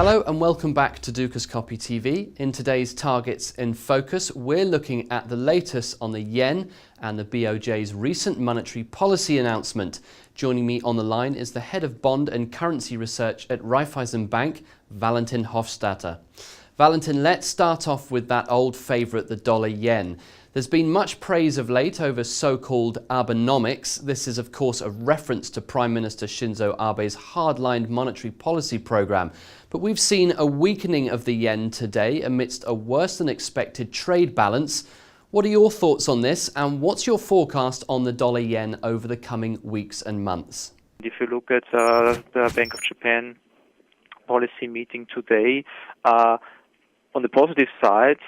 Hello and welcome back to Dukascopy TV. In today's Targets in Focus, we're looking at the latest on the yen and the BOJ's recent monetary policy announcement. Joining me on the line is the head of bond and currency research at Raiffeisen Bank, Valentin Hofstatter. Valentin, let's start off with that old favourite, the dollar yen. There's been much praise of late over so-called Abenomics. This is, of course, a reference to Prime Minister Shinzo Abe's hard-lined monetary policy programme. But we've seen a weakening of the yen today amidst a worse-than-expected trade balance. What are your thoughts on this, and what's your forecast on the dollar yen over the coming weeks and months? If you look at the Bank of Japan policy meeting today, on the positive side,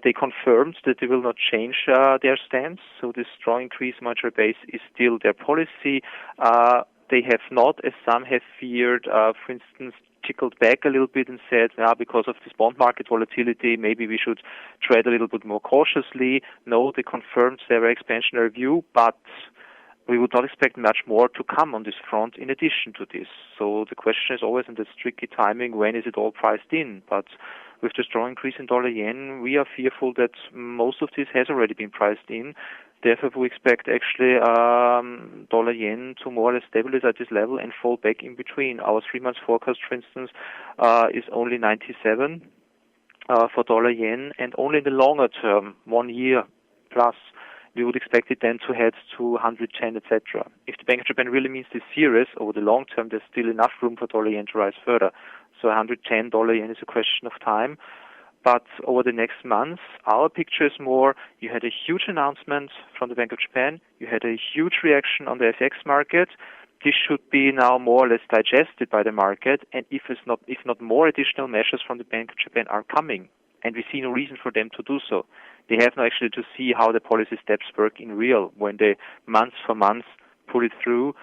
they confirmed that they will not change their stance. So this strong increase in monetary base is still their policy. They have not, as some have feared, for instance, tickled back a little bit and said, because of this bond market volatility, maybe we should tread a little bit more cautiously. No, they confirmed their expansionary view, but we would not expect much more to come on this front in addition to this. So the question is always in this tricky timing, when is it all priced in? But with the strong increase in dollar yen, we are fearful that most of this has already been priced in. Therefore, we expect actually dollar yen to more or less stabilize at this level and fall back in between. Our 3-month forecast, for instance, is only 97 for dollar yen, and only in the longer term, 1 year plus, we would expect it then to head to 110, etc. If the Bank of Japan really means this serious, over the long term, there's still enough room for dollar yen to rise further. So 110 dollar yen is a question of time. But over the next months, our picture is more, you had a huge announcement from the Bank of Japan, you had a huge reaction on the FX market. This should be now more or less digested by the market, and if not more additional measures from the Bank of Japan are coming, and we see no reason for them to do so. They have now actually to see how the policy steps work in real, when they months for months pull it through,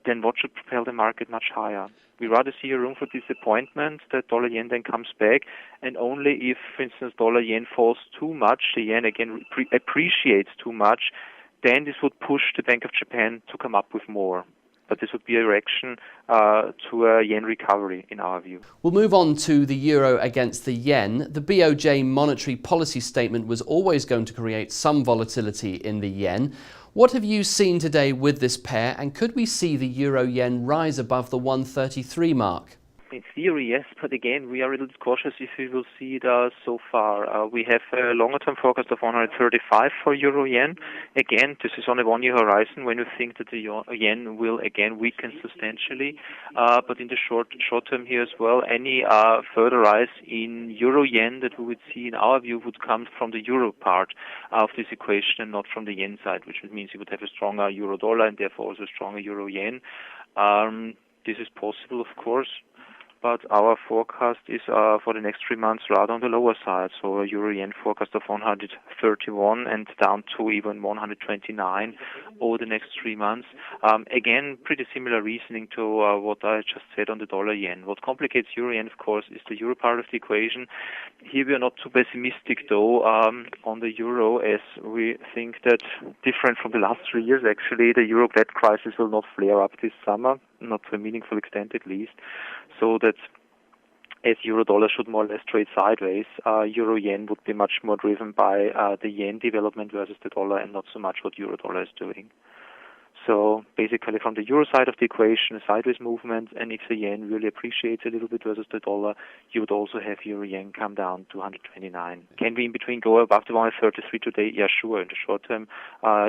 then what should propel the market much higher? We rather see a room for disappointment that dollar yen then comes back, and only if, for instance, dollar yen falls too much, the yen again appreciates too much, then this would push the Bank of Japan to come up with more. But this would be a reaction to a yen recovery, in our view. We'll move on to the euro against the yen. The BOJ monetary policy statement was always going to create some volatility in the yen. What have you seen today with this pair, and could we see the euro-yen rise above the 133 mark? In theory, yes, but again, we are a little bit cautious if we will see it so far. We have a longer-term forecast of 135 for euro-yen. Again, this is on a 1-year horizon when you think that the yen will again weaken substantially. But in the short term here as well, any further rise in euro-yen that we would see in our view would come from the euro part of this equation and not from the yen side, which means you would have a stronger euro-dollar and therefore also a stronger euro-yen. This is possible, of course. But our forecast is for the next 3 months rather on the lower side. So a euro-yen forecast of 131 and down to even 129 over the next 3 months. Again, pretty similar reasoning to what I just said on the dollar yen. What complicates euro-yen, of course, is the euro part of the equation. Here we are not too pessimistic, though, on the euro, as we think that, different from the last 3 years, actually, the euro-debt crisis will not flare up this summer, not to a meaningful extent at least. So that as euro-dollar should more or less trade sideways, euro-yen would be much more driven by the yen development versus the dollar and not so much what euro-dollar is doing. So basically from the euro side of the equation, a sideways movement, and if the yen really appreciates a little bit versus the dollar, you would also have euro-yen come down to 129. Can we in between go above the 133 today? Yeah, sure, in the short term,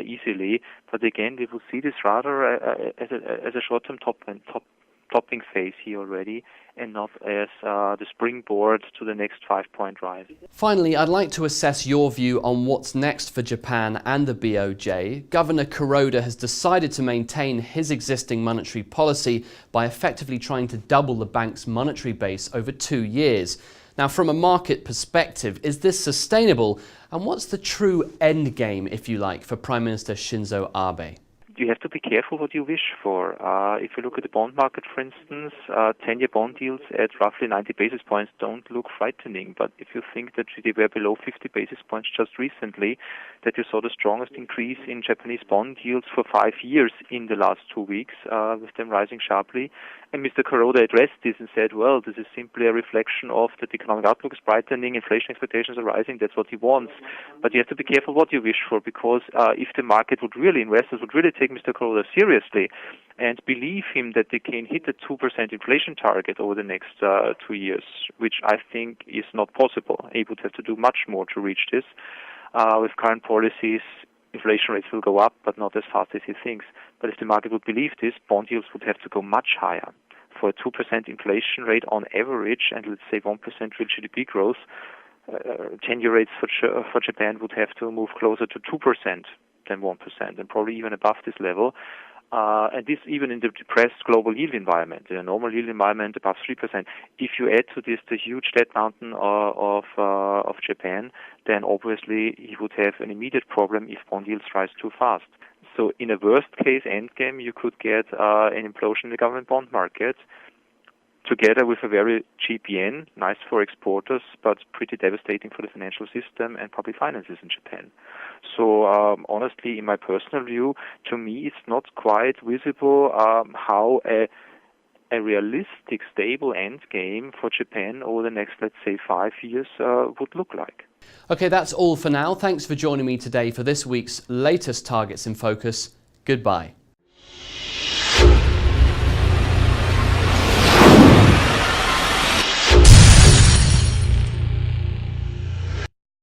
easily. But again, we will see this rather as a short-term topping phase here already, and not as the springboard to the next 5-point rise. Finally, I'd like to assess your view on what's next for Japan and the BOJ. Governor Kuroda has decided to maintain his existing monetary policy by effectively trying to double the bank's monetary base over 2 years. Now, from a market perspective, is this sustainable? And what's the true end game, if you like, for Prime Minister Shinzo Abe? you have to be careful what you wish for. If you look at the bond market, for instance, 10-year bond yields at roughly 90 basis points don't look frightening. But if you think that they were below 50 basis points just recently, that you saw the strongest increase in Japanese bond yields for 5 years in the last 2 weeks, with them rising sharply. And Mr. Kuroda addressed this and said, well, this is simply a reflection of that the economic outlook is brightening, inflation expectations are rising, that's what he wants. But you have to be careful what you wish for, because if the market would really, investors would really take Mr. Kuroda seriously and believe him that they can hit the 2% inflation target over the next 2 years, which I think is not possible. He would have to do much more to reach this. With current policies, inflation rates will go up, but not as fast as he thinks. But if the market would believe this, bond yields would have to go much higher. For a 2% inflation rate on average, and let's say 1% real GDP growth, 10-year rates for Japan would have to move closer to 2% than 1%, and probably even above this level. And this even in the depressed global yield environment. In a normal yield environment, above 3%. If you add to this the huge debt mountain of Japan, then obviously he would have an immediate problem if bond yields rise too fast. So in a worst-case endgame, you could get an implosion in the government bond market, together with a very cheap yen, nice for exporters, but pretty devastating for the financial system and public finances in Japan. So honestly, in my personal view, to me, it's not quite visible how a realistic, stable endgame for Japan over the next, let's say, 5 years would look like. Okay, that's all for now. Thanks for joining me today for this week's latest Targets in Focus. Goodbye.